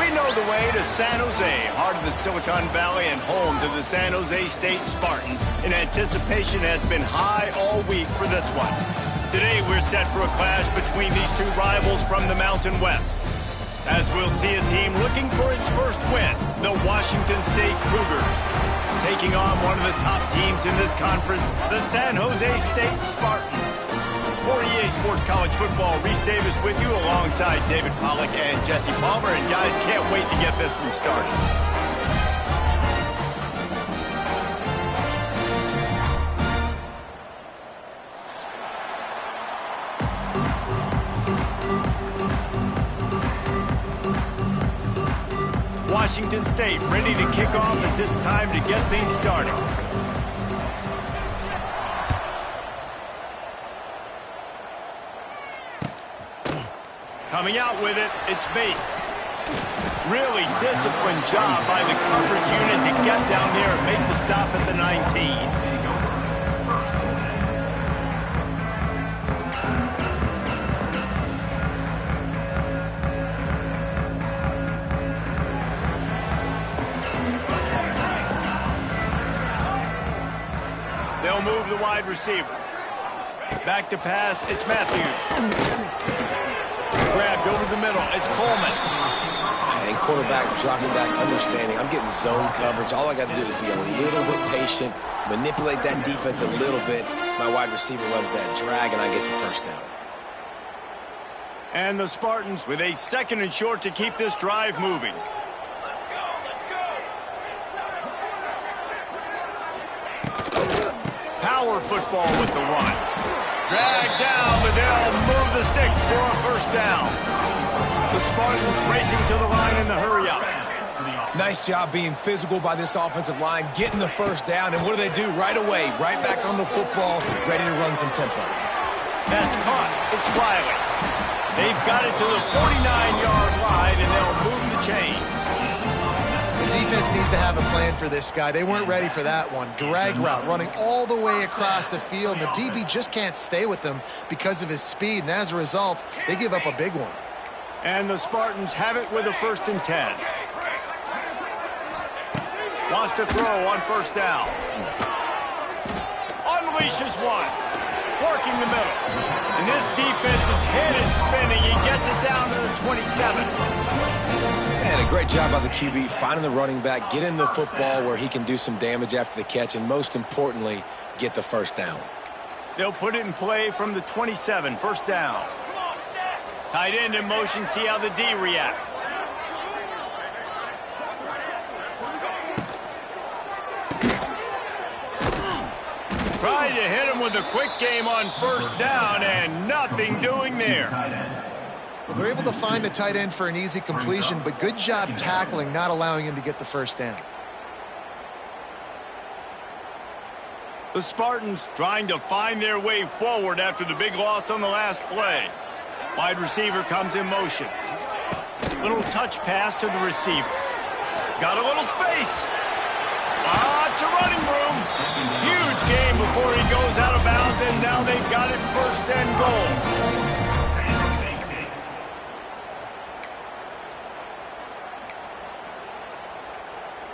We know the way to San Jose, heart of the Silicon Valley and home to the San Jose State Spartans. And anticipation has been high all week for this one. Today we're set for a clash between these two rivals from the Mountain West. As we'll see a team looking for its first win, the Washington State Cougars, taking on one of the top teams in this conference, the San Jose State Spartans. For EA Sports College Football, Reese Davis with you alongside David Pollack and Jesse Palmer. And guys, can't wait to get this one started. Washington State ready to kick off as it's time to get things started. Coming out with it, it's Bates. Really disciplined job by the coverage unit to get down there and make the stop at the 19. They'll move the wide receiver. Back to pass, it's Matthews. Grabbed over the middle, it's Coleman. And quarterback dropping back, understanding. I'm getting zone coverage. All I got to do is be a little bit patient, manipulate that defense a little bit. My wide receiver runs that drag, and I get the first down. And the Spartans with a 2nd and short to keep this drive moving. Power football with the run. Drag down, but they'll move the sticks for a first down. The Spartans racing to the line in the hurry-up. Nice job being physical by this offensive line, getting the first down, and what do? Right away, right back on the football, ready to run some tempo. That's caught. It's Riley. They've got it to the 49-yard line, and they'll move the chains. The defense needs to have a plan for this guy. They weren't ready for that one. Drag route, running all the way across the field, and the DB just can't stay with him because of his speed, and as a result, they give up a big one. And the Spartans have it with a 1st and 10. Wants to throw on first down. Unleashes one. Working the middle. And this defense's head is spinning. He gets it down to the 27. And a great job by the QB, finding the running back, getting the football where he can do some damage after the catch, and most importantly, get the first down. They'll put it in play from the 27, first down. Tight end in motion, see how the D reacts. Tried to hit him with a quick game on first down, and nothing doing there. Well, they're able to find the tight end for an easy completion, but good job tackling, not allowing him to get the first down. The Spartans trying to find their way forward after the big loss on the last play. Wide receiver comes in motion. Little touch pass to the receiver. Got a little space. It's a running room. Huge game before he goes out of bounds, and now they've got it 1st and goal.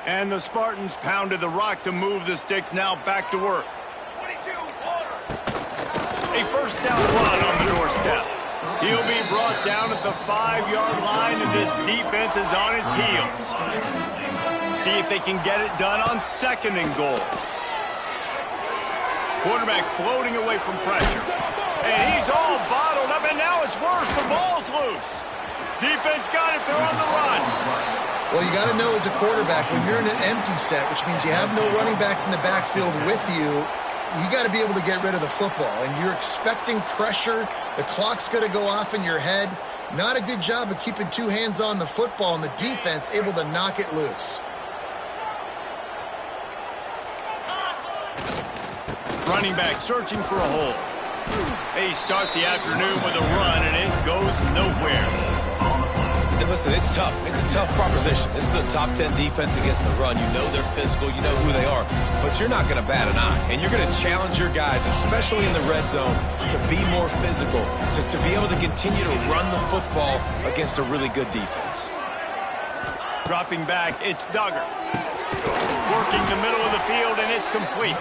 And the Spartans pounded the rock to move the sticks, now back to work. A first down run on the doorstep. He'll be brought down at the 5-yard line, and this defense is on its heels. See if they can get it done on 2nd and goal. Quarterback floating away from pressure. And he's all bottled up, and now it's worse. The ball's loose. Defense got it. They're on the run. Well, you got to know as a quarterback, when you're in an empty set, which means you have no running backs in the backfield with you, you got to be able to get rid of the football. And you're expecting pressure. The clock's going to go off in your head. Not a good job of keeping 2 hands on the football, and the defense able to knock it loose. Running back searching for a hole. They start the afternoon with a run, and it goes nowhere. And listen, it's tough. It's a tough proposition. This is a top 10 defense against the run. You know they're physical. You know who they are. But you're not going to bat an eye. And you're going to challenge your guys, especially in the red zone, to be more physical, to be able to continue to run the football against a really good defense. Dropping back, it's Duggar. Working the middle of the field, and it's complete.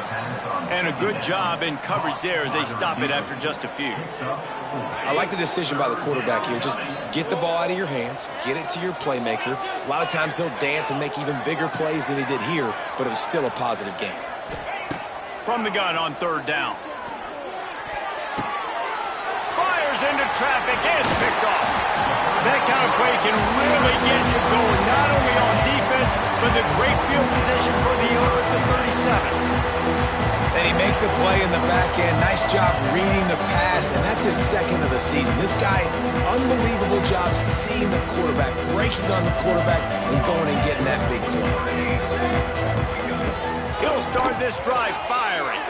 And a good job in coverage there as they stop it after just a few. I like the decision by the quarterback here. Just get the ball out of your hands, get it to your playmaker. A lot of times he'll dance and make even bigger plays than he did here, but it was still a positive game. From the gun on third down. Fires into traffic, and it's picked off. That kind of play can really get you going, not only on defense, but the great field position for the owner at the 37. And he makes a play in the back end. Nice job reading the pass, and that's his second of the season. This guy, unbelievable job seeing the quarterback, breaking on the quarterback, and going and getting that big play. He'll start this drive firing.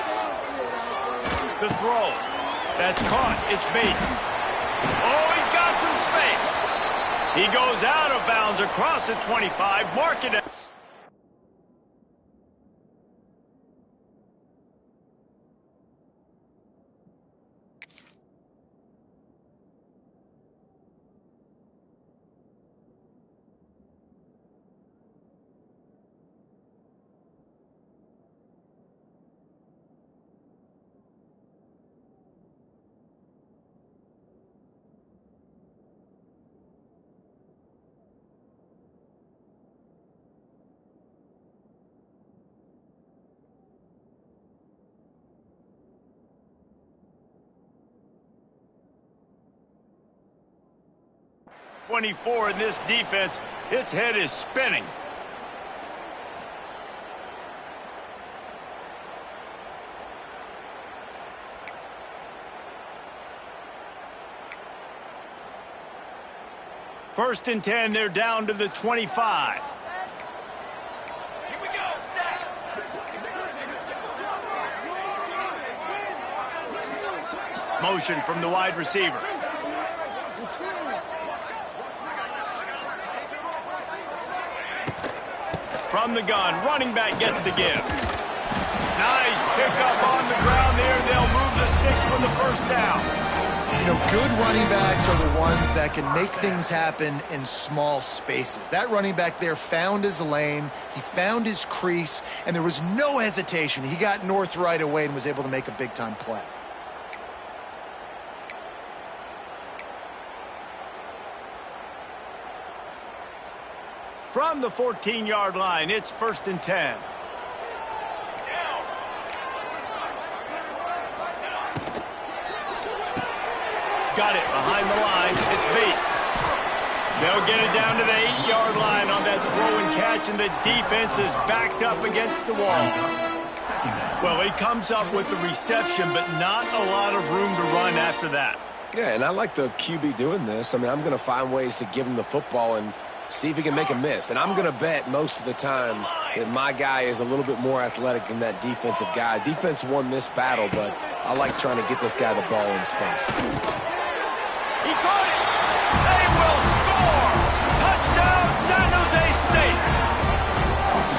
The throw. That's caught. It's Bates. Oh, he's got some space. He goes out of bounds across the 25, marking it. .24 in this defense, its head is spinning. First and 10, they're down to the 25. Here we go, set. Motion from the wide receiver. From the gun, running back gets to give. Nice pickup on the ground there. They'll move the sticks with the first down. You know, good running backs are the ones that can make things happen in small spaces. That running back there found his lane, he found his crease, and there was no hesitation. He got north right away and was able to make a big-time play. From the 14-yard line, it's first and 10. Got it behind the line. It's Bates. They'll get it down to the 8-yard line on that throw and catch, and the defense is backed up against the wall. Well, he comes up with the reception, but not a lot of room to run after that. Yeah, and I like the QB doing this. I mean, I'm going to find ways to give him the football and see if he can make a miss. And I'm going to bet most of the time that my guy is a little bit more athletic than that defensive guy. Defense won this battle, but I like trying to get this guy the ball in space. He caught it. They will score. Touchdown, San Jose State.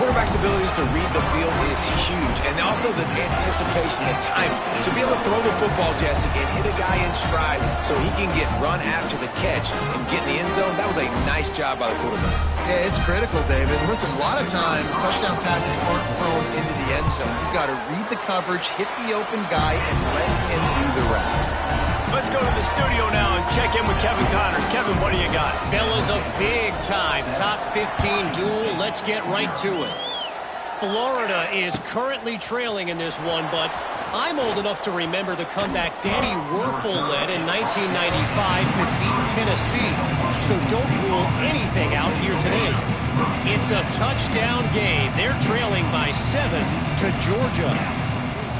Quarterback's abilities to read the field is huge, and also the anticipation, the time to be able to throw the football, Jesse, and hit a guy in stride so he can get run after the catch and get in the end zone. That was a nice job by the quarterback. Yeah, it's critical, David. Listen, a lot of times touchdown passes aren't thrown into the end zone. You've got to read the coverage, hit the open guy, and let him do the rest. Let's go to the studio now and check in with Kevin Connors. Kevin, what do you got? Fellas, a big-time top 15 duel. Let's get right to it. Florida is currently trailing in this one, but I'm old enough to remember the comeback Danny Werfel led in 1995 to beat Tennessee. So don't rule anything out here today. It's a touchdown game. They're trailing by 7 to Georgia.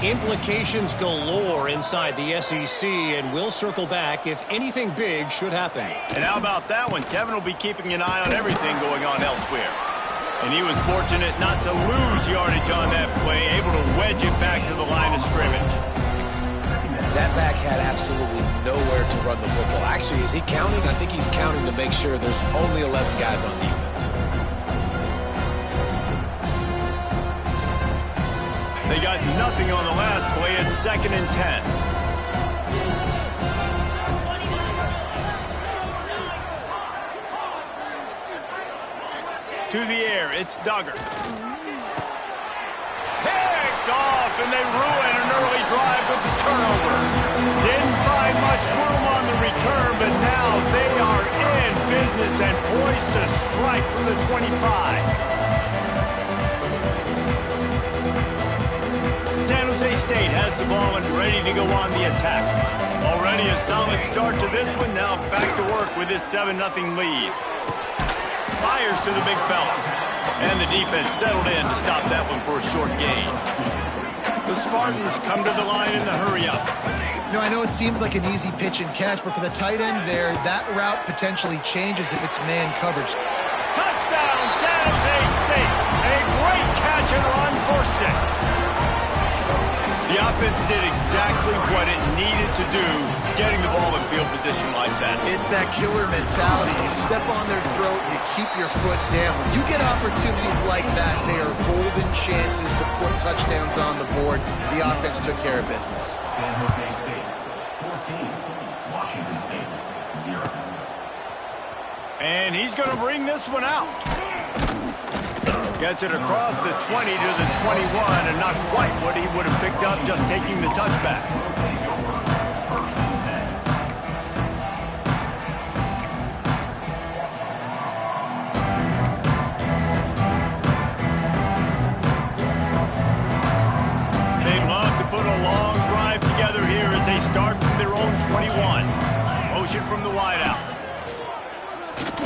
Implications galore inside the SEC, and we'll circle back if anything big should happen. And how about that one? Kevin will be keeping an eye on everything going on elsewhere. And he was fortunate not to lose yardage on that play, able to wedge it back to the line of scrimmage. That back had absolutely nowhere to run the football. Actually, is he counting? I think he's counting to make sure there's only 11 guys on defense. They got nothing on the last play. It's second and 10. to the air. It's Duggar. Picked off, and they ruin an early drive with the turnover. Didn't find much room on the return, but now they are in business and poised to strike from the 25. San Jose State has the ball and ready to go on the attack. Already a solid start to this one. Now back to work with this 7-0 lead. Fires to the big fella. And the defense settled in to stop that one for a short gain. The Spartans come to the line in the hurry-up. You know, I know it seems like an easy pitch and catch, but for the tight end there, that route potentially changes if it's man coverage. Touchdown, San Jose State. A great catch and run for 6. The offense did exactly what it needed to do, getting the ball in field position like that. It's that killer mentality. You step on their throat, you keep your foot down. When you get opportunities like that, they are golden chances to put touchdowns on the board. The offense took care of business. San Jose State, 14. Washington State, 0. And he's going to bring this one out. Gets it across the 20 to the 21, and not quite what he would have picked up just taking the touchback. They love to put a long drive together here as they start from their own 21. Motion from the wideout.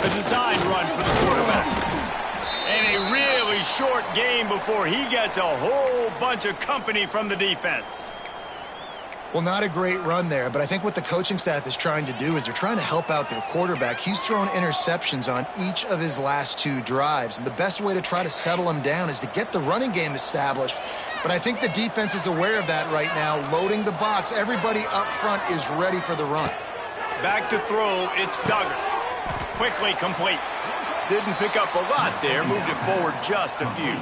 A design run for the quarterback. And a really short game before he gets a whole bunch of company from the defense. Well, not a great run there, but I think what the coaching staff is trying to do is they're trying to help out their quarterback. He's thrown interceptions on each of his last 2 drives, and the best way to try to settle him down is to get the running game established. But I think the defense is aware of that right now, loading the box. Everybody up front is ready for the run. Back to throw, it's Duggar. Quickly complete. Didn't pick up a lot there, moved it forward just a few.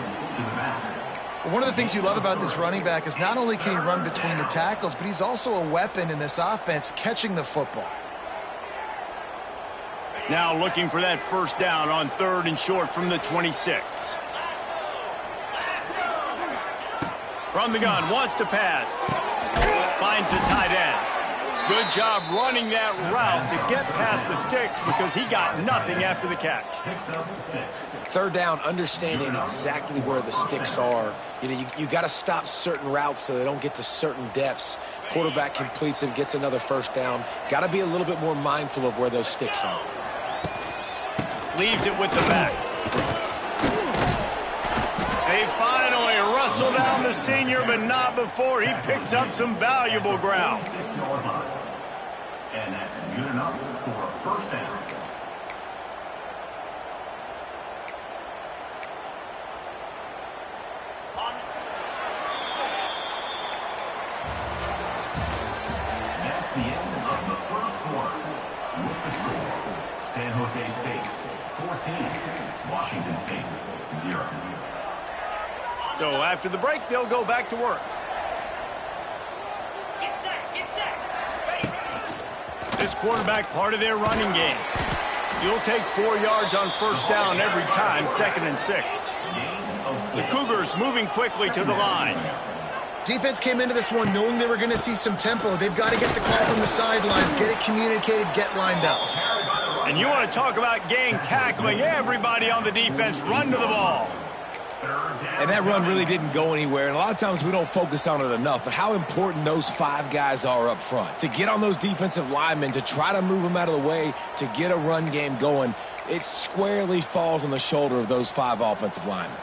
One of the things you love about this running back is not only can he run between the tackles, but he's also a weapon in this offense, catching the football. Now looking for that first down on 3rd and short from the 26. From the gun, wants to pass. Finds the tight end. Good job running that route to get past the sticks because he got nothing after the catch. 3rd down, understanding exactly where the sticks are. You know, you got to stop certain routes so they don't get to certain depths. Quarterback completes it, gets another first down. Got to be a little bit more mindful of where those sticks are. Leaves it with the back. They finally wrestle down the senior, but not before he picks up some valuable ground. And that's good enough for a first down. That's the end of the first quarter. With the score, San Jose State 14, Washington State 0. So after the break, they'll go back to work. This quarterback part of their running game. You'll take 4 yards on first down every time, 2nd and 6. The Cougars moving quickly to the line. Defense came into this one knowing they were going to see some tempo. They've got to get the call from the sidelines, get it communicated, get lined up. And you want to talk about gang tackling, everybody on the defense run to the ball. And that run really didn't go anywhere. And a lot of times we don't focus on it enough. But how important those 5 guys are up front. To get on those defensive linemen, to try to move them out of the way, to get a run game going, it squarely falls on the shoulder of those 5 offensive linemen.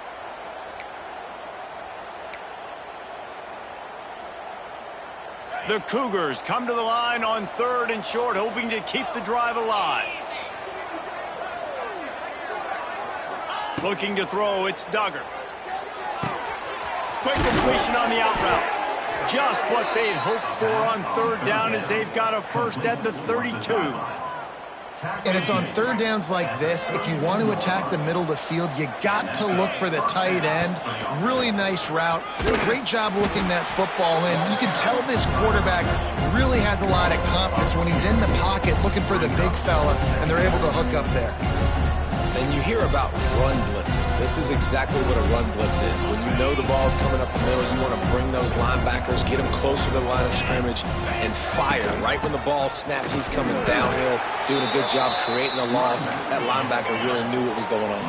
The Cougars come to the line on 3rd and short, hoping to keep the drive alive. Looking to throw, it's Duggar. Quick completion on the out route. Just what they'd hoped for on 3rd down as they've got a first at the 32. And it's on 3rd downs like this, if you want to attack the middle of the field, you got to look for the tight end. Really nice route. Great job looking that football in. You can tell this quarterback really has a lot of confidence when he's in the pocket looking for the big fella, and they're able to hook up there. then you hear about run blitzes. This is exactly what a run blitz is. When you know the ball's coming up the middle, you want to bring those linebackers, get them closer to the line of scrimmage, and fire. Right when the ball snapped, he's coming downhill, doing a good job creating the loss. That linebacker really knew what was going on.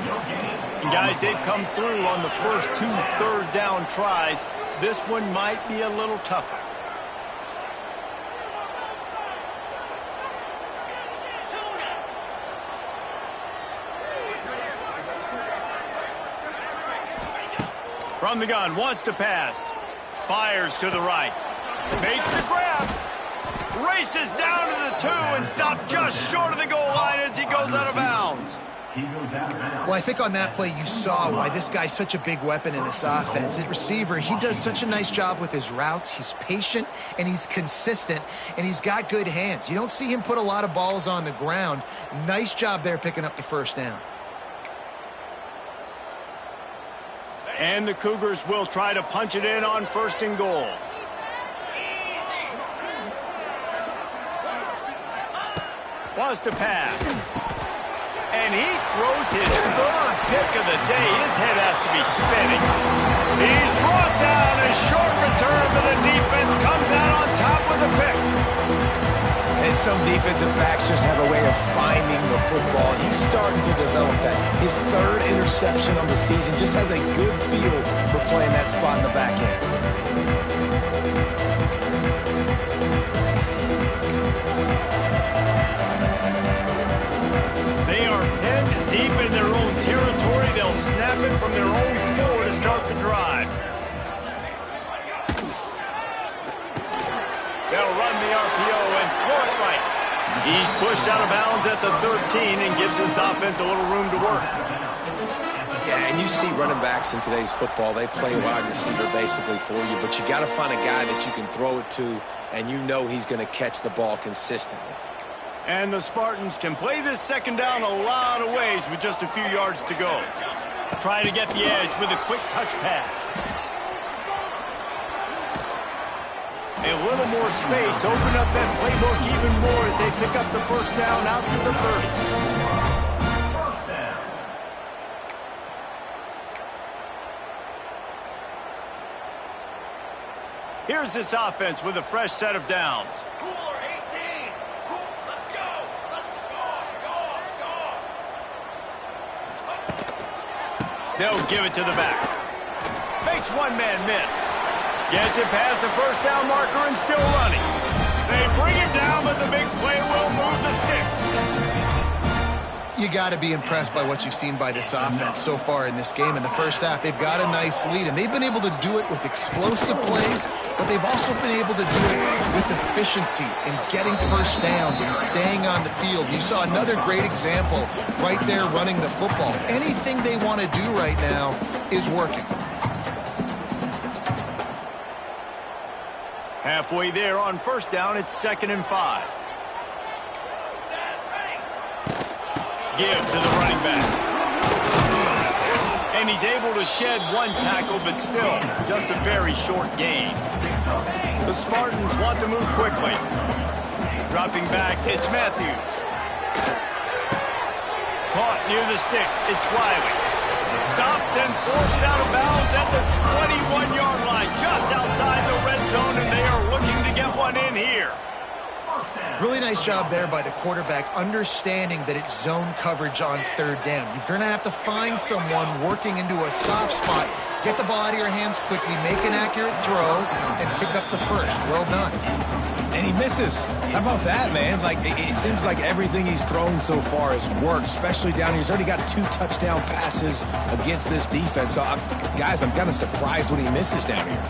And guys, they've come through on the first 2 third-down tries. This one might be a little tougher. From the gun, wants to pass. Fires to the right. Makes the grab. Races down to the 2 and stopped just short of the goal line as he goes out of bounds. Well, I think on that play you saw why this guy's such a big weapon in this offense. At receiver, he does such a nice job with his routes. He's patient, and he's consistent, and he's got good hands. You don't see him put a lot of balls on the ground. Nice job there picking up the first down. And the Cougars will try to punch it in on 1st and goal. Wants to pass. And he throws his 3rd pick of the day. His head has to be spinning. He's brought down. A short return, but the defense comes out on top with a pick. And some defensive backs just have a way of finding the football. He's starting to develop that. His 3rd interception on the season just has a good feel for playing that spot in the back end. They are pinned deep in their own territory. They'll snap it from their own 4 to start the drive. They'll run the RPO and throw it right. He's pushed out of bounds at the 13 and gives this offense a little room to work. Yeah, and you see running backs in today's football, they play wide receiver basically for you, but you got to find a guy that you can throw it to, and you know he's going to catch the ball consistently. And the Spartans can play this 2nd down a lot of ways with just a few yards to go. Trying to get the edge with a quick touch pass. A little more space, open up that playbook even more as they pick up the 1st down out to the 30. Here's this offense with a fresh set of downs. They'll give it to the back. Makes one man miss. Gets it past the 1st down marker and still running. They bring him down, but the big play will move the sticks. You got to be impressed by what you've seen by this offense so far in this game. In the first half, they've got a nice lead, and they've been able to do it with explosive plays, but they've also been able to do it with efficiency in getting 1st downs and staying on the field. You saw another great example right there running the football. Anything they want to do right now is working. Halfway there on 1st down, it's 2nd and 5. Give to the running back. And he's able to shed 1 tackle, but still just a very short gain. The Spartans want to move quickly. Dropping back, it's Matthews. Caught near the sticks, it's Riley. Stopped and forced out of bounds at the 21-yard line, just outside the red zone, and they are looking to get one in here. Really nice job there by the quarterback, understanding that it's zone coverage on 3rd down. You're going to have to find someone working into a soft spot, get the ball out of your hands quickly, make an accurate throw, and pick up the 1st. Well done. And he misses. How about that, man? Like, it seems like everything he's thrown so far has worked, especially down here. He's already got 2 touchdown passes against this defense. So, guys, I'm kind of surprised when he misses down here.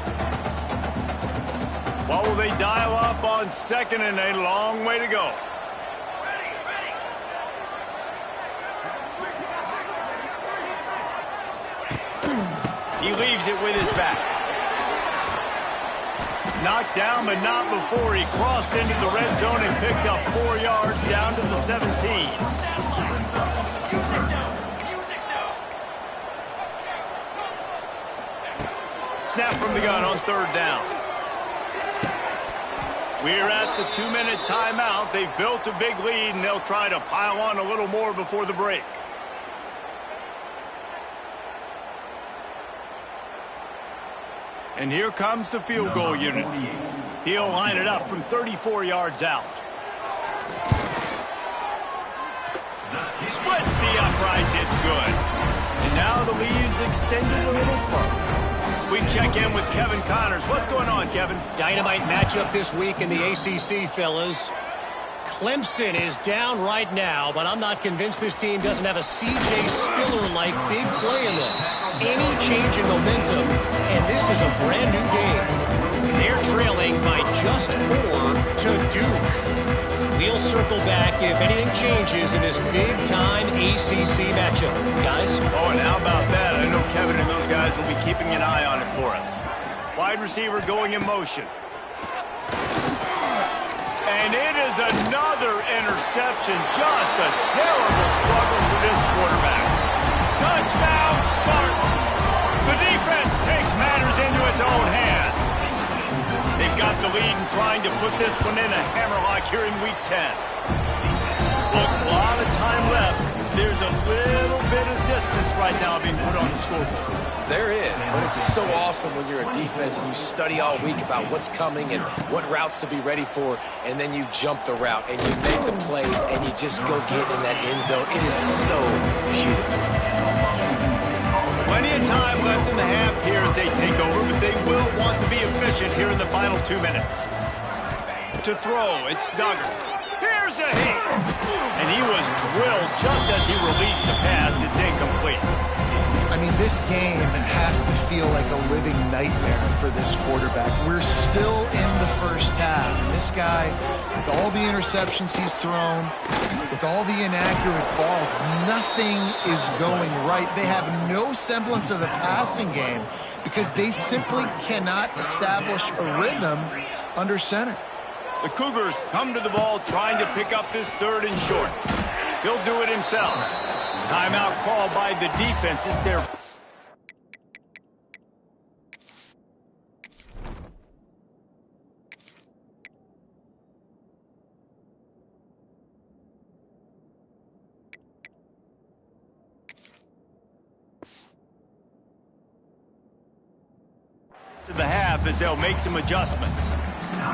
What will they dial up on 2nd and a long way to go? He leaves it with his back. Knocked down, but not before he crossed into the red zone and picked up 4 yards down to the 17. Snap from the gun on 3rd down. We're at the 2-minute timeout. They've built a big lead, and they'll try to pile on a little more before the break. And here comes the field goal unit. He'll line it up from 34 yards out. Splits the uprights, it's good. And now the lead is extended a little further. We check in with Kevin Connors. What's going on, Kevin? Dynamite matchup this week in the ACC, fellas. Clemson is down right now, but I'm not convinced this team doesn't have a C.J. Spiller-like big play in them. Any change in momentum, and this is a brand new game. They're trailing by just 4 to Duke. We'll circle back if anything changes in this big-time ACC matchup. Guys? Oh, and how about that? I know Kevin and those guys will be keeping an eye on it for us. Wide receiver going in motion. And it is another interception. Just a terrible struggle for this quarterback. Touchdown, Spartan. The defense takes matters into its own hands. They've got the lead and trying to put this one in a hammerlock here in Week 10. Look, a lot of time left. There's a little bit of distance right now being put on the scoreboard. There is, but it's so awesome when you're a defense and you study all week about what's coming and what routes to be ready for, and then you jump the route and you make the play and you just go get in that end zone. It is so beautiful. Plenty of time left in the half here as they take over, but they will want to be efficient here in the final 2 minutes. To throw, it's Duggar. Here's a hit. And he was drilled just as he released the pass. It's incomplete. I mean, this game has to feel like a living nightmare for this quarterback. We're still in the first half, and this guy, with all the interceptions he's thrown, with all the inaccurate balls, nothing is going right. They have no semblance of a passing game because they simply cannot establish a rhythm under center. The Cougars come to the ball trying to pick up this 3rd and short. He'll do it himself. Timeout called by the defense. It's their... to the half as they'll make some adjustments.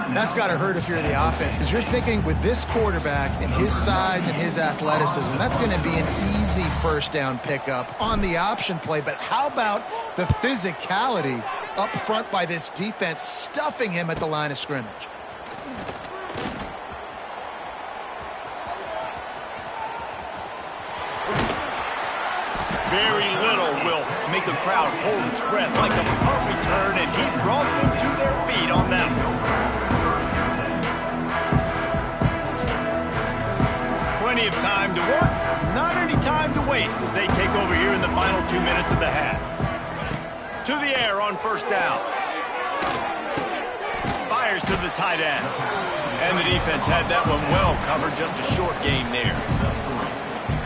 That's got to hurt if you're the offense, because you're thinking with this quarterback and his size and his athleticism, that's going to be an easy first down pickup on the option play. But how about the physicality up front by this defense, stuffing him at the line of scrimmage? Very little will make a crowd hold its breath like a punt return, and he brought them to their feet on that one. Plenty of time to work, not any time to waste as they take over here in the final 2 minutes of the half. To the air on first down. Fires to the tight end. And the defense had that one well covered, just a short game there.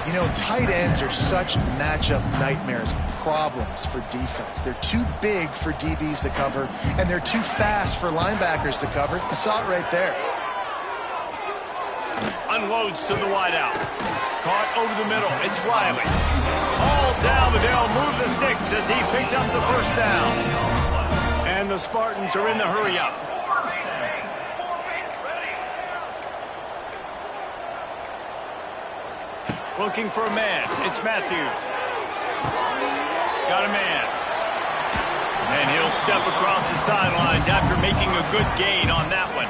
You know, tight ends are such matchup nightmares, problems for defense. They're too big for DBs to cover, and they're too fast for linebackers to cover. You saw it right there. Unloads to the wideout. Caught over the middle. It's Riley. All down, but they'll move the sticks as he picks up the first down. And the Spartans are in the hurry-up. Looking for a man. It's Matthews. Got a man. And he'll step across the sidelines after making a good gain on that one.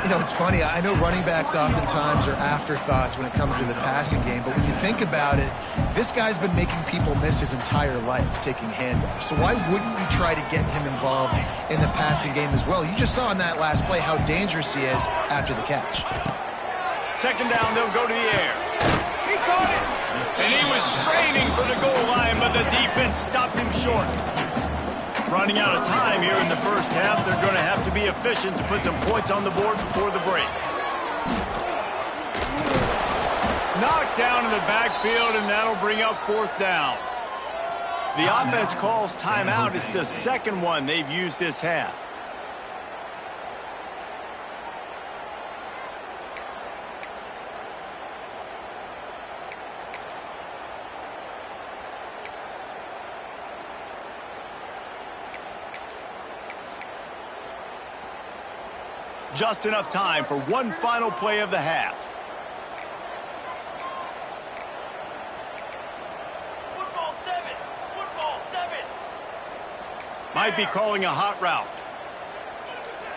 You know, it's funny. I know running backs oftentimes are afterthoughts when it comes to the passing game, but when you think about it, this guy's been making people miss his entire life taking handoffs. So why wouldn't you try to get him involved in the passing game as well? You just saw in that last play how dangerous he is after the catch. Second down, they'll go to the air. He caught it! And he was straining for the goal line, but the defense stopped him short. Running out of time here in the first half. They're going to have to be efficient to put some points on the board before the break. Knocked down in the backfield, and that'll bring up fourth down. The offense calls timeout. It's the second one they've used this half. Just enough time for one final play of the half. Football 7. Football 7. Might be calling a hot route.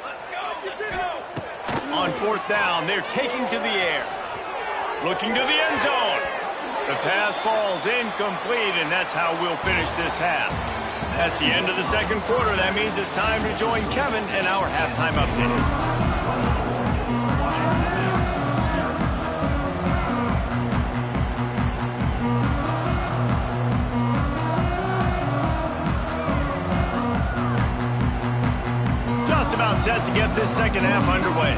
Let's go. Let's go. On fourth down, they're taking to the air. Looking to the end zone. The pass falls incomplete, and that's how we'll finish this half. That's the end of the second quarter. That means it's time to join Kevin in our halftime update. Just about set to get this second half underway.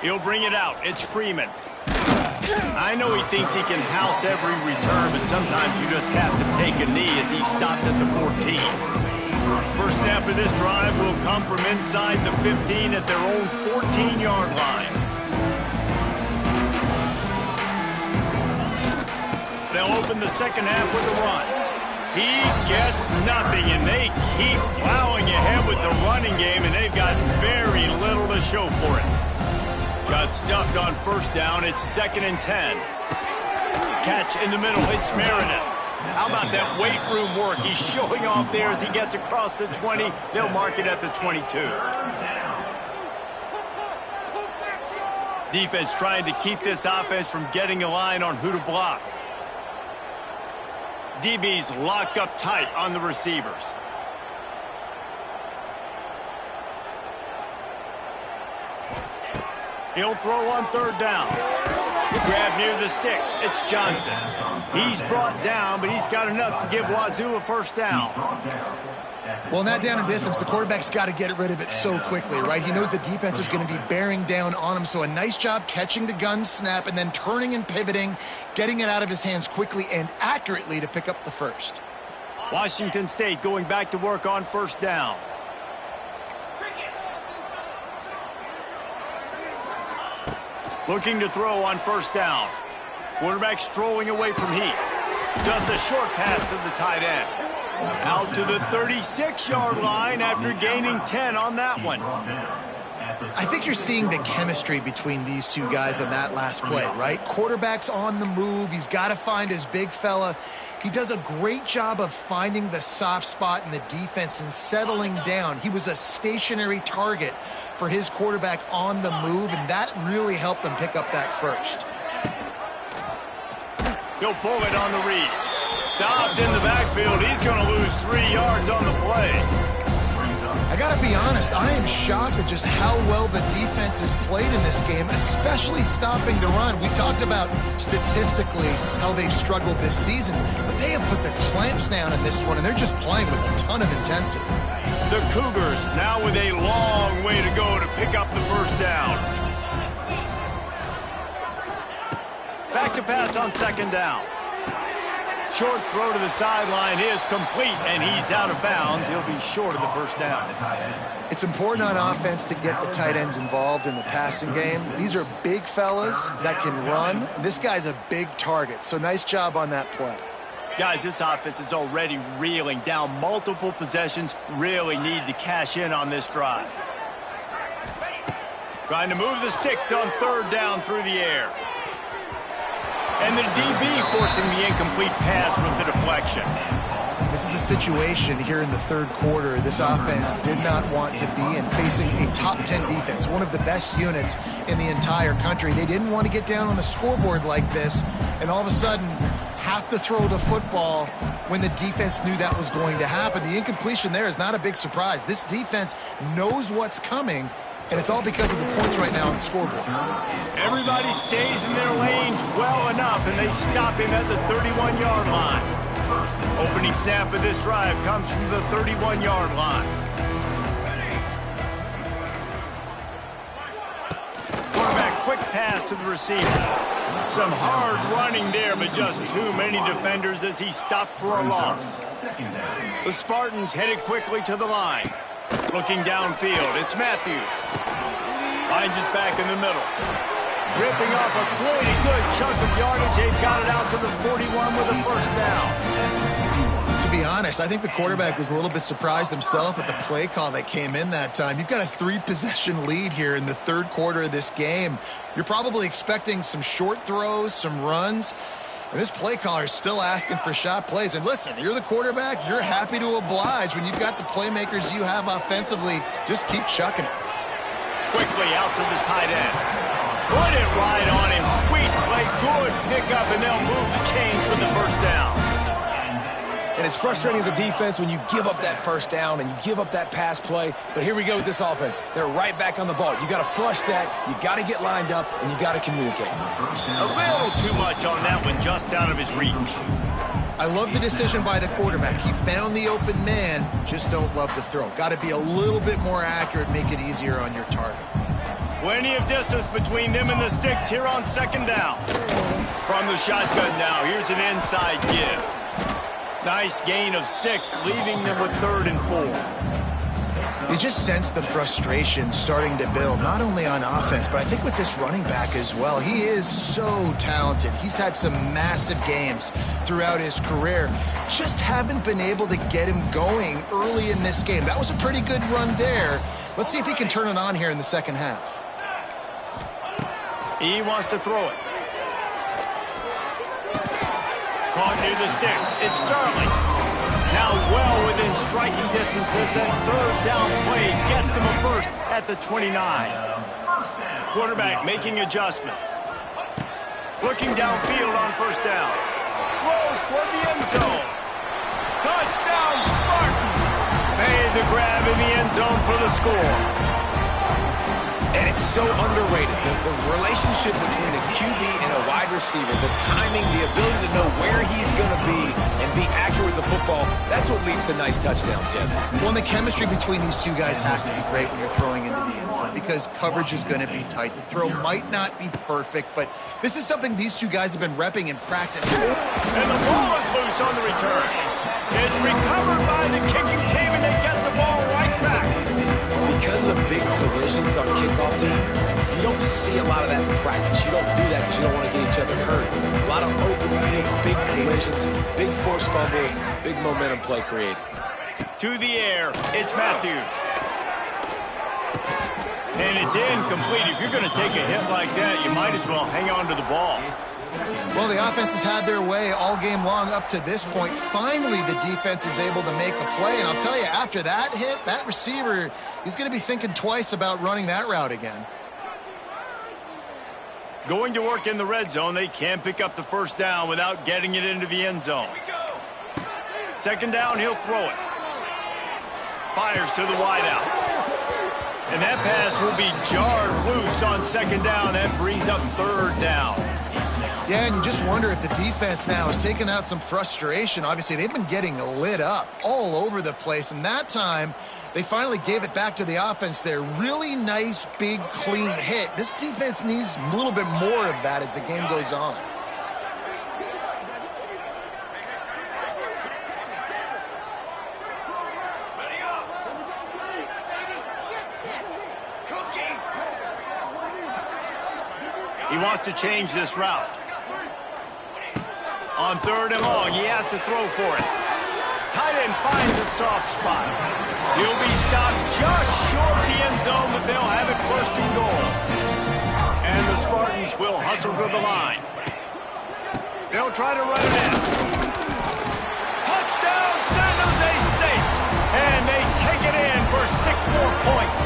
He'll bring it out. It's Freeman. I know he thinks he can house every return, but sometimes you just have to take a knee as he stopped at the 14. First snap of this drive will come from inside the 15 at their own 14-yard line. They'll open the second half with a run. He gets nothing, and they keep plowing ahead with the running game, and they've got very little to show for it. Got stuffed on first down. It's 2nd and 10. Catch in the middle. It's Meredith. How about that weight room work? He's showing off there as he gets across the 20. They'll mark it at the 22. Defense trying to keep this offense from getting a line on who to block. DB's locked up tight on the receivers. He'll throw on third down. Grab near the sticks. It's Johnson. He's brought down, but he's got enough to give Wazoo a first down. Well, in that down and distance, the quarterback's got to get rid of it so quickly, right? He knows the defense is going to be bearing down on him, so a nice job catching the gun snap and then turning and pivoting, getting it out of his hands quickly and accurately to pick up the first. Washington State going back to work on first down. Looking to throw on first down. Quarterback strolling away from heat. Just a short pass to the tight end. Out to the 36-yard line after gaining 10 on that one. I think you're seeing the chemistry between these two guys on that last play, right? Quarterback's on the move. He's got to find his big fella. He does a great job of finding the soft spot in the defense and settling down. He was a stationary target for his quarterback on the move, and that really helped them pick up that first. He'll pull it on the read. Stopped in the backfield. He's going to lose 3 yards on the play. I got to be honest, I am shocked at just how well the defense has played in this game, especially stopping the run. We talked about statistically how they've struggled this season, but they have put the clamps down in this one, and they're just playing with a ton of intensity. The Cougars now with a long way to go to pick up the first down. Back to pass on second down. Short throw to the sideline is complete, and he's out of bounds. He'll be short of the first down. It's important on offense to get the tight ends involved in the passing game. These are big fellas that can run. This guy's a big target, so nice job on that play. Guys, this offense is already reeling down multiple possessions. Really need to cash in on this drive. Trying to move the sticks on third down through the air. And the DB forcing the incomplete pass with the deflection. This is a situation here in the third quarter this offense did not want to be in, facing a top 10 defense, one of the best units in the entire country. They didn't want to get down on the scoreboard like this, and all of a sudden have to throw the football when the defense knew that was going to happen. The incompletion there is not a big surprise. This defense knows what's coming, and it's all because of the points right now on the scoreboard. Everybody stays in their lanes well enough, and they stop him at the 31-yard line. Opening snap of this drive comes from the 31-yard line. Quarterback, quick pass to the receiver. Some hard running there, but just too many defenders as he stopped for a loss. The Spartans headed quickly to the line. Looking downfield, it's Matthews. Finds his back in the middle. Ripping off a pretty good chunk of yardage. They've got it out to the 41 with a first down. To be honest, I think the quarterback was a little bit surprised himself at the play call that came in that time. You've got a 3-possession lead here in the third quarter of this game. You're probably expecting some short throws, some runs. And this play caller is still asking for shot plays. And listen, you're the quarterback. You're happy to oblige. When you've got the playmakers you have offensively, just keep chucking it. Quickly out to the tight end. Put it right on him. Sweet play. Good pickup, and they'll move the chains with the first down. And it's frustrating as a defense when you give up that first down and you give up that pass play. But here we go with this offense. They're right back on the ball. You got to flush that. You got to get lined up, and you got to communicate. A little too much on that one, just out of his reach. I love the decision by the quarterback. He found the open man. Just don't love the throw. Got to be a little bit more accurate, make it easier on your target. Plenty of distance between them and the sticks here on second down. From the shotgun now, here's an inside give. Nice gain of 6, leaving them with 3rd and 4. You just sense the frustration starting to build, not only on offense, but I think with this running back as well. He is so talented. He's had some massive games throughout his career. Just haven't been able to get him going early in this game. That was a pretty good run there. Let's see if he can turn it on here in the second half. He wants to throw it. Caught near the sticks. It's Sterling. Now well within striking distance as that third down play gets him a first at the 29. Quarterback making adjustments. Looking downfield on first down. Throws toward the end zone. Touchdown Spartans! Made the grab in the end zone for the score. And it's so underrated. The relationship between a QB and a wide receiver, the timing, the ability to know where he's going to be and be accurate with the football, that's what leads to nice touchdowns, Jesse. Well, and the chemistry between these two guys has to be great when you're throwing into the end zone because coverage is going to be tight. The throw might not be perfect, but this is something these two guys have been repping in practice. And the ball is loose on the return. It's recovered by the kicking team, and they get the ball right back. Because of the big collisions on kickoff team, you don't see a lot of that in practice. You don't do that because you don't want to get each other hurt. A lot of open field, big collisions, big forced fumble, big momentum play created. To the air, it's Matthews. And it's incomplete. If you're going to take a hit like that, you might as well hang on to the ball. Well, the offense has had their way all game long up to this point. Finally, the defense is able to make a play. And I'll tell you, after that hit, that receiver, he's going to be thinking twice about running that route again. Going to work in the red zone. They can't pick up the first down without getting it into the end zone. Second down, he'll throw it. Fires to the wideout. And that pass will be jarred loose on second down. That brings up third down. Yeah, and you just wonder if the defense now is taking out some frustration. Obviously, they've been getting lit up all over the place. And that time, they finally gave it back to the offense there. Really nice, big, clean hit. This defense needs a little bit more of that as the game goes on. He wants to change this route. On third and long, he has to throw for it. Tight end finds a soft spot. He'll be stopped just short of the end zone, but they'll have it first and goal. And the Spartans will hustle to the line. They'll try to run it in. Touchdown, San Jose State! And they take it in for 6 more points.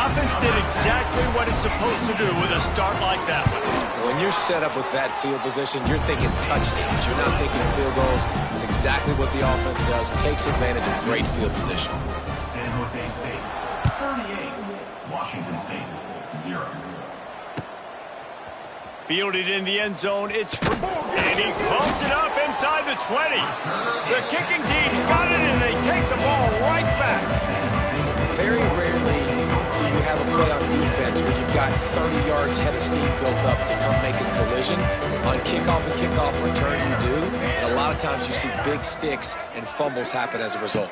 Offense did exactly what it's supposed to do with a start like that one. When you're set up with that field position, you're thinking touchdowns. You're not thinking field goals. It's exactly what the offense does. Takes advantage of great field position. San Jose State, 38. Washington State, 0. Fielded in the end zone, it's free. And he pumps it up inside the 20. The kicking team's got it, and they take the ball right back. Very rarely do you have a play on defense where you've got 30 yards head of steam built up to come make a collision. On kickoff and kickoff return, you do. And a lot of times you see big sticks and fumbles happen as a result.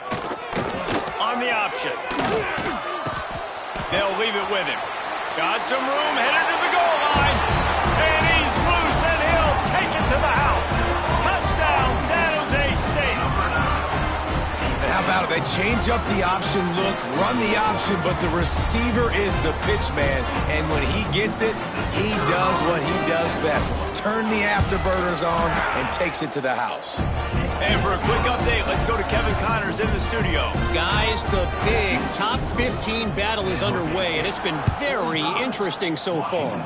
On the option. They'll leave it with him. Got some room, headed to the goal line. And he's loose, and he'll take it to the house. Touchdown, San Jose State. And how about it? They change up the option look, run the option, but the receiver is the pitch man. And when he gets it, he does what he does best. Turn the afterburners on and takes it to the house. And for a quick update, let's go to Kevin Connors in the studio. Guys, the big top 15 battle is underway, and it's been very interesting so far.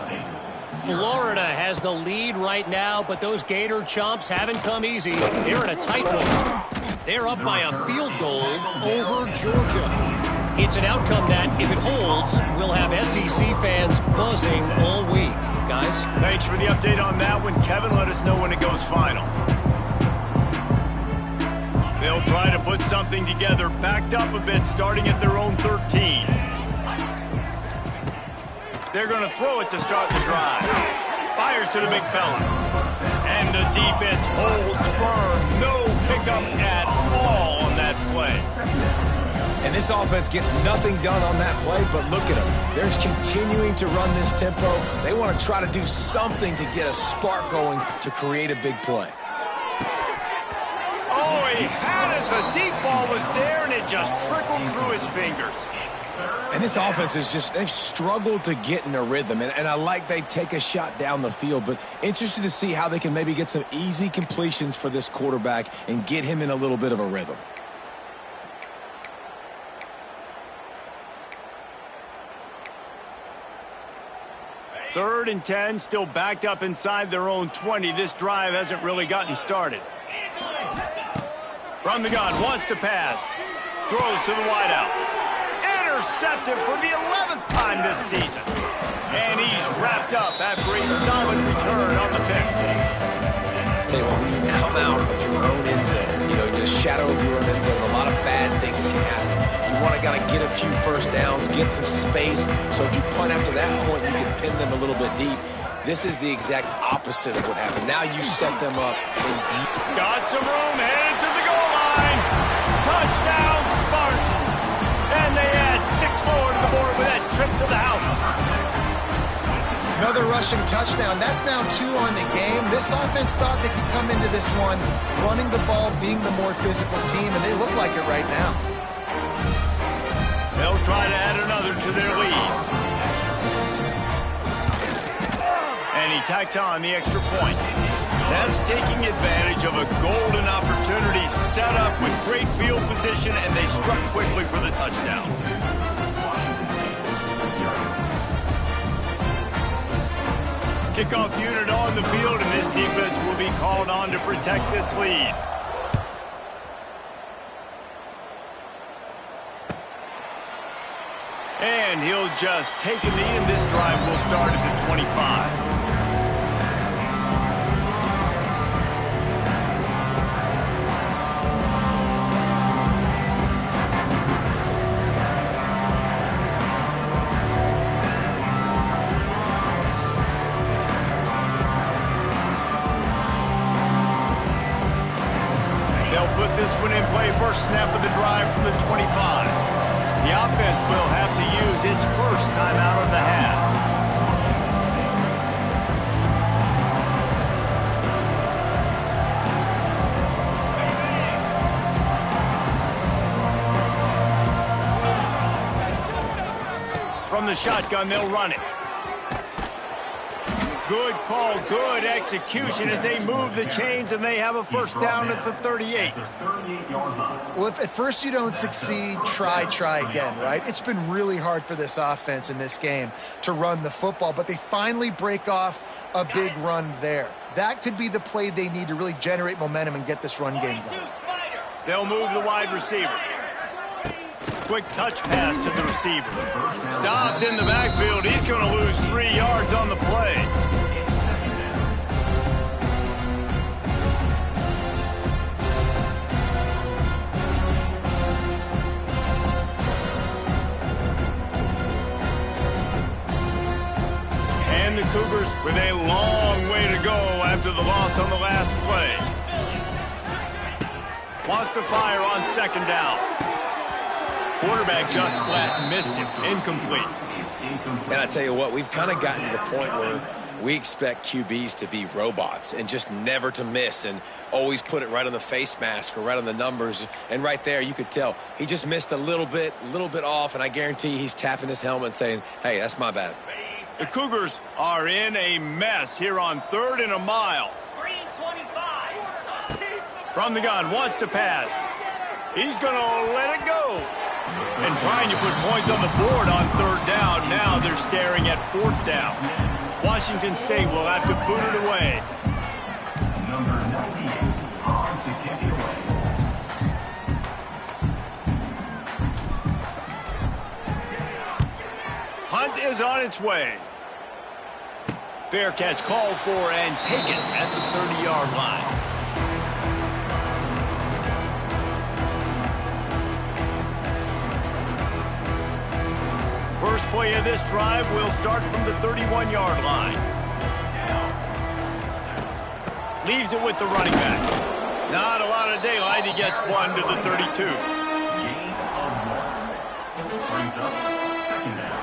Florida has the lead right now, but those Gator Chomps haven't come easy. They're in a tight one. They're up by a field goal over Georgia. It's an outcome that, if it holds, we'll have SEC fans buzzing all week. Guys? Thanks for the update on that one. Kevin, let us know when it goes final. They'll try to put something together, backed up a bit, starting at their own 13. They're going to throw it to start the drive. Fires to the big fella. And the defense holds firm. No pickup at all on that play. And this offense gets nothing done on that play, but look at them. They're continuing to run this tempo. They want to try to do something to get a spark going to create a big play. Oh, he had it. The deep ball was there, and it just trickled through his fingers. And this offense is just, they've struggled to get in a rhythm. And I like they take a shot down the field, but interested to see how they can maybe get some easy completions for this quarterback and get him in a little bit of a rhythm. Third and 10, still backed up inside their own 20. This drive hasn't really gotten started. From the gun, wants to pass. Throws to the wideout. Intercepted for the 11th time this season. And he's wrapped up after a solid return on the pick. Tell you what, when you come out of your own end zone, you know, the shadow of your own end zone, a lot of bad things can happen. You want to kind of get a few first downs, get some space. So if you punt after that point, you can pin them a little bit deep. This is the exact opposite of what happened. Now you set them up. Got some room, headed to the goal line. Touchdown, Spartan. And they add 6 more to the board with that trip to the house. Another rushing touchdown. That's now 2 on the game. This offense thought they could come into this one running the ball, being the more physical team, and they look like it right now. They'll try to add another to their lead. And he tacks on the extra point. That's taking advantage of a golden opportunity set up with great field position, and they struck quickly for the touchdown. Kickoff unit on the field, and this defense will be called on to protect this lead. And he'll just take a knee, and this drive will start at the 25. Put this one in play, first snap of the drive from the 25. The offense will have to use its first timeout of the half. From the shotgun, they'll run it. Good call, good execution as they move the chains, and they have a first down at the 38. Well, if at first you don't succeed, try again, right? It's been really hard for this offense in this game to run the football, but they finally break off a big run there. That could be the play they need to really generate momentum and get this run game going. They'll move the wide receiver. Quick touch pass to the receiver. Stopped in the backfield. He's going to lose 3 yards on the play. And the Cougars with a long way to go after the loss on the last play. Wants to fire on second down. Quarterback just flat missed him. Incomplete. And I tell you what, we've kind of gotten to the point where we expect QBs to be robots and just never to miss and always put it right on the face mask or right on the numbers. And right there, you could tell he just missed a little bit off, and I guarantee he's tapping his helmet saying, hey, that's my bad. The Cougars are in a mess here on 3rd and a mile. From the gun, wants to pass. He's going to let it go. And trying to put points on the board on 3rd down. Now they're staring at 4th down. Washington State will have to boot it away. Number 98 on to kick it away. Hunt is on its way. Fair catch called for and taken at the 30-yard line. First play of this drive will start from the 31-yard line. Leaves it with the running back. Not a lot of daylight. He gets one to the 32. Gain of 1. Brings up 2nd down.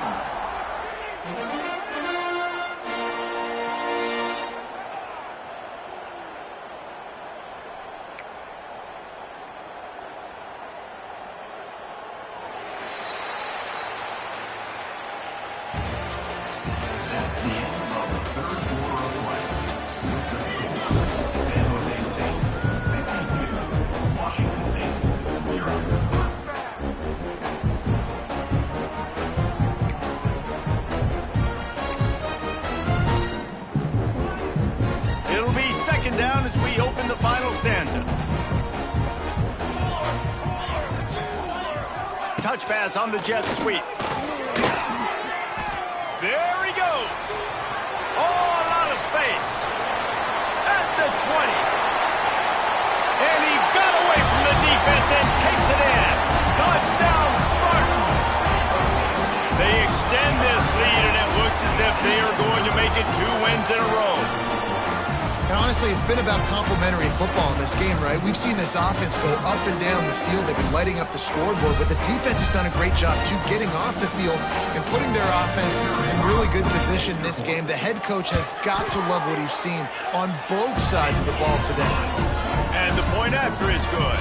That's the end of the 3rd quarter of play. With the score, San Jose State 52, Washington State 0. It'll be 2nd down as we open the final stanza. Touch pass on the jet sweep. There he goes. Oh, a lot of space. At the 20. And he got away from the defense and takes it in. Touchdown, Spartans. They extend this lead, and it looks as if they are going to make it 2 wins in a row. And honestly, it's been about complementary football in this game, right? We've seen this offense go up and down the field. They've been lighting up the scoreboard, but the defense has done a great job, too, getting off the field and putting their offense in really good position in this game. The head coach has got to love what he's seen on both sides of the ball today. And the point after is good.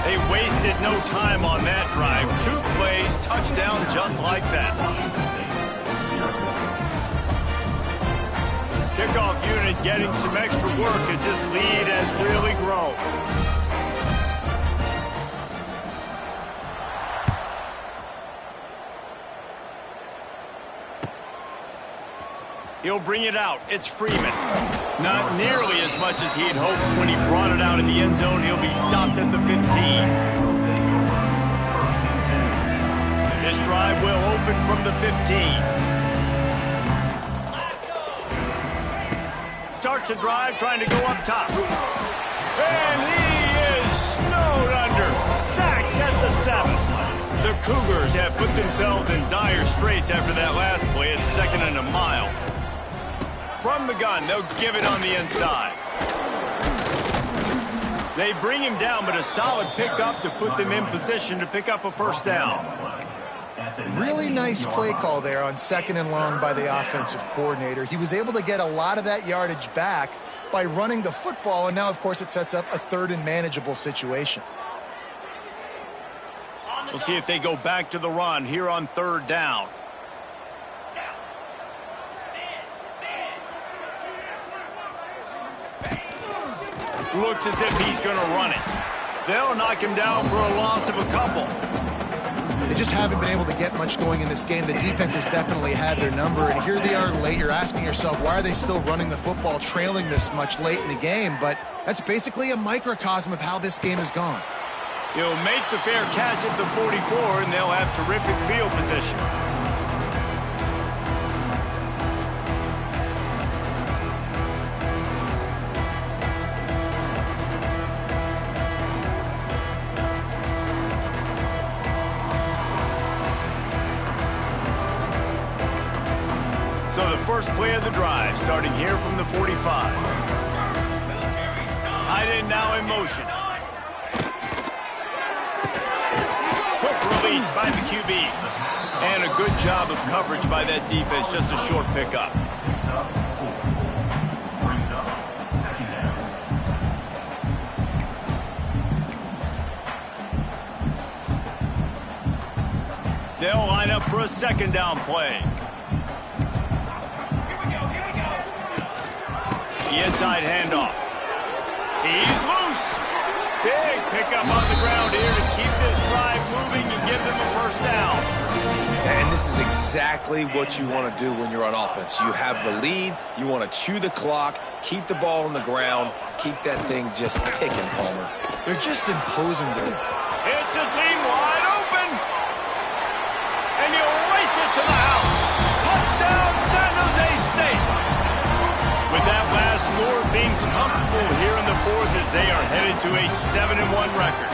They wasted no time on that drive. 2 plays, touchdown just like that. Kickoff unit getting some extra work as this lead has really grown. He'll bring it out. It's Freeman. Not nearly as much as he'd hoped when he brought it out in the end zone. He'll be stopped at the 15. This drive will open from the 15. Starts a drive trying to go up top. And he is snowed under. Sacked at the 7. The Cougars have put themselves in dire straits after that last play. It's 2nd and a mile. From the gun, they'll give it on the inside. They bring him down, but a solid pickup to put them in position to pick up a 1st down. Really nice play call there on 2nd and long by the offensive coordinator. He was able to get a lot of that yardage back by running the football, and now, of course, it sets up a 3rd and manageable situation. We'll see if they go back to the run here on 3rd down. Looks as if he's going to run it. They'll knock him down for a loss of a couple. They just haven't been able to get much going in this game. The defense has definitely had their number, and here they are late. You're asking yourself, why are they still running the football, trailing this much late in the game? But that's basically a microcosm of how this game has gone. He'll make the fair catch at the 44, and they'll have terrific field position. So the first play of the drive, starting here from the 45. Tight end now in motion. Quick release by inside the QB. And a good job of coverage by that defense, just a short pickup. Picks up 4. Brings up 2nd down. They'll line up for a 2nd down play. The inside handoff. He's loose. Big pickup on the ground here to keep this drive moving and give them a 1st down. And this is exactly what you want to do when you're on offense. You have the lead. You want to chew the clock, keep the ball on the ground, keep that thing just ticking, Palmer. They're just imposing them. It's a seam wide open. And he'll race it to the house. Touchdown, San Jose State. With that last score, things comfortable here in the 4th as they are headed to a 7-1 record.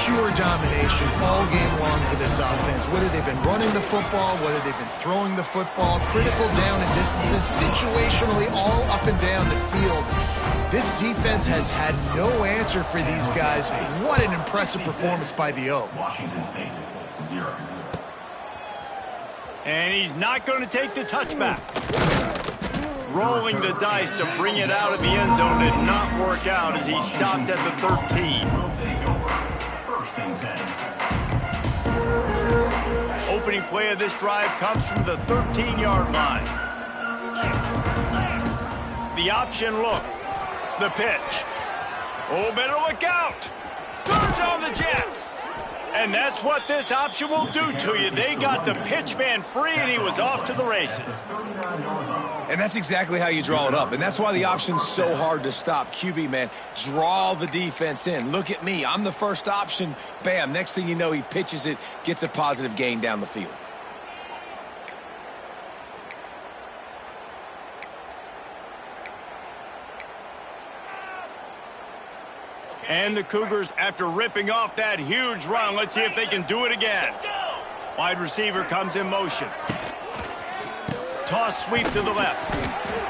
Pure domination all game long for this offense. Whether they've been running the football, whether they've been throwing the football, critical down and distances, situationally all up and down the field. This defense has had no answer for these guys. What an impressive performance by the Oak. Washington State 0. And he's not going to take the touchback. Rolling the dice to bring it out of the end zone did not work out as he stopped at the 13. Will take over 1st and 10. Opening play of this drive comes from the 13-yard line. The option look. The pitch. Oh, better look out. Turns on the Jets. And that's what this option will do to you. They got the pitch man free, and he was off to the races. And that's exactly how you draw it up. And that's why the option's so hard to stop. QB, man, draw the defense in. Look at me. I'm the first option. Bam. Next thing you know, he pitches it, gets a positive gain down the field. And the Cougars, after ripping off that huge run, let's see if they can do it again. Wide receiver comes in motion. Toss sweep to the left.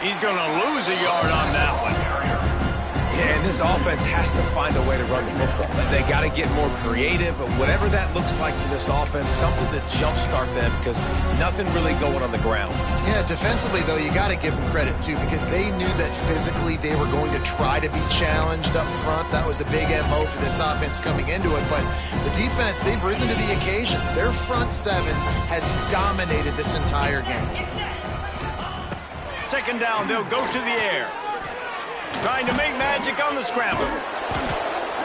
He's going to lose a yard on that one. Yeah, and this offense has to find a way to run the football. They got to get more creative, whatever that looks like for this offense, something to jumpstart them because nothing really going on the ground. Yeah, defensively, though, you got to give them credit, too, because they knew that physically they were going to try to be challenged up front. That was a big MO for this offense coming into it. But the defense, they've risen to the occasion. Their front 7 has dominated this entire game. 2nd down, they'll go to the air. Trying to make magic on the scramble.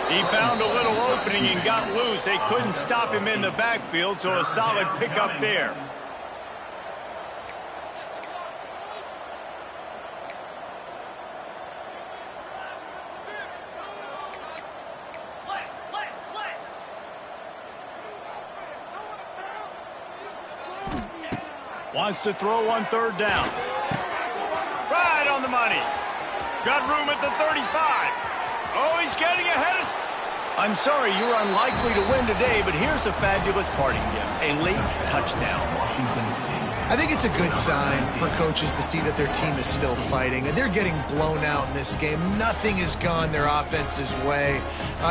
He found a little opening and got loose. They couldn't stop him in the backfield, so a solid pickup there. Wants to throw on 3rd down. Right on the money. Got room at the 35. Oh, he's getting ahead of... I'm sorry, you're unlikely to win today, but here's a fabulous parting gift. A late touchdown. I think it's a good sign for coaches to see that their team is still fighting, and they're getting blown out in this game. Nothing has gone their offense's way.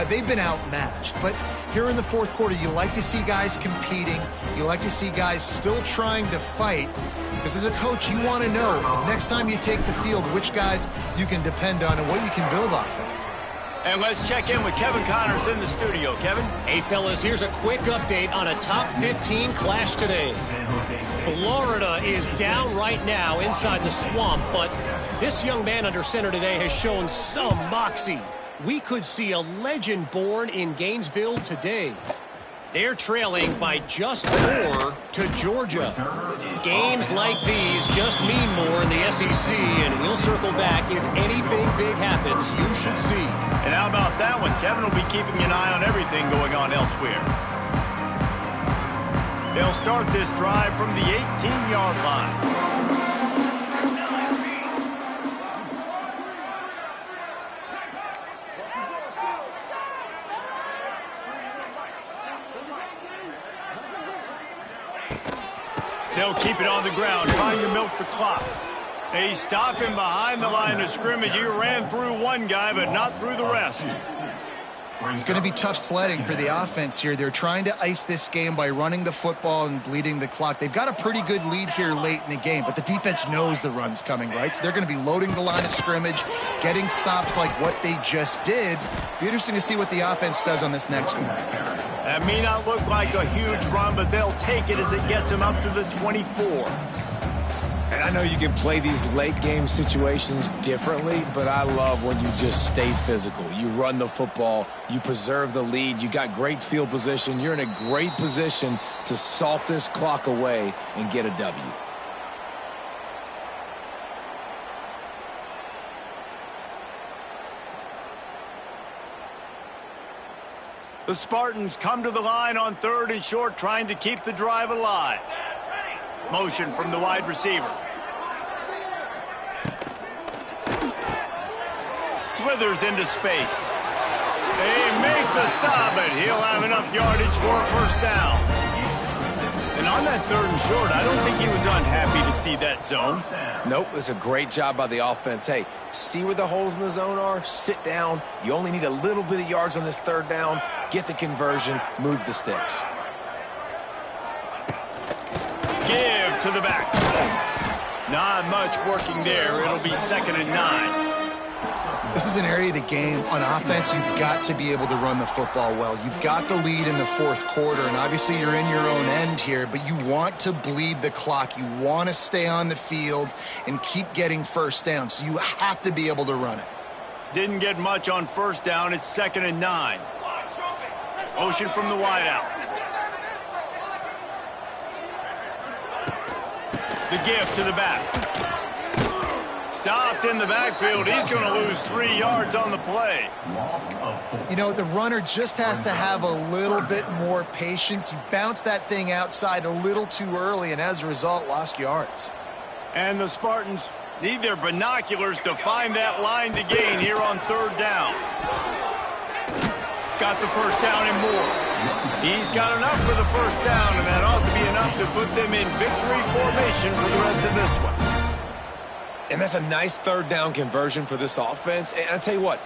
They've been outmatched, but here in the 4th quarter, you like to see guys competing. You like to see guys still trying to fight, because as a coach, you want to know next time you take the field which guys you can depend on and what you can build off of. And let's check in with Kevin Connors in the studio. Kevin? Hey, fellas, here's a quick update on a top 15 clash today. Florida is down right now inside the swamp, but this young man under center today has shown some moxie. We could see a legend born in Gainesville today. They're trailing by just 4 to Georgia. Games like these just mean more in the SEC, and we'll circle back if anything big happens you should see. And how about that one? Kevin will be keeping an eye on everything going on elsewhere. They'll start this drive from the 18-yard line. They'll keep it on the ground, trying to milk the clock. They stop him behind the line of scrimmage. He ran through one guy, but not through the rest. It's going to be tough sledding for the offense here. They're trying to ice this game by running the football and bleeding the clock. They've got a pretty good lead here late in the game, but the defense knows the run's coming, right? So they're going to be loading the line of scrimmage, getting stops like what they just did. Be interesting to see what the offense does on this next one. That may not look like a huge run, but they'll take it as it gets them up to the 24. And I know you can play these late game situations differently, but I love when you just stay physical. You run the football, you preserve the lead, you got great field position, you're in a great position to salt this clock away and get a W. The Spartans come to the line on 3rd and short, trying to keep the drive alive. Motion from the wide receiver. Slithers into space. They make the stop, but he'll have enough yardage for a first down. And on that 3rd and short, I don't think he was unhappy to see that zone. Nope, it's a great job by the offense. Hey, see where the holes in the zone are? Sit down. You only need a little bit of yards on this 3rd down. Get the conversion, move the sticks. Give to the back. Not much working there. It'll be 2nd and 9. This is an area of the game. On offense, you've got to be able to run the football well. You've got the lead in the 4th quarter, and obviously you're in your own end here, but you want to bleed the clock. You want to stay on the field and keep getting first down, so you have to be able to run it. Didn't get much on 1st down. It's 2nd and 9. Motion from the wide out. The give to the back. Stopped in the backfield. He's going to lose 3 yards on the play. You know, the runner just has to have a little bit more patience. He bounced that thing outside a little too early, and as a result, lost yards. And the Spartans need their binoculars to find that line to gain here on 3rd down. Got the first down and more. He's got enough for the first down, and that ought to be enough to put them in victory formation for the rest of this one. And that's a nice 3rd down conversion for this offense. And I tell you what,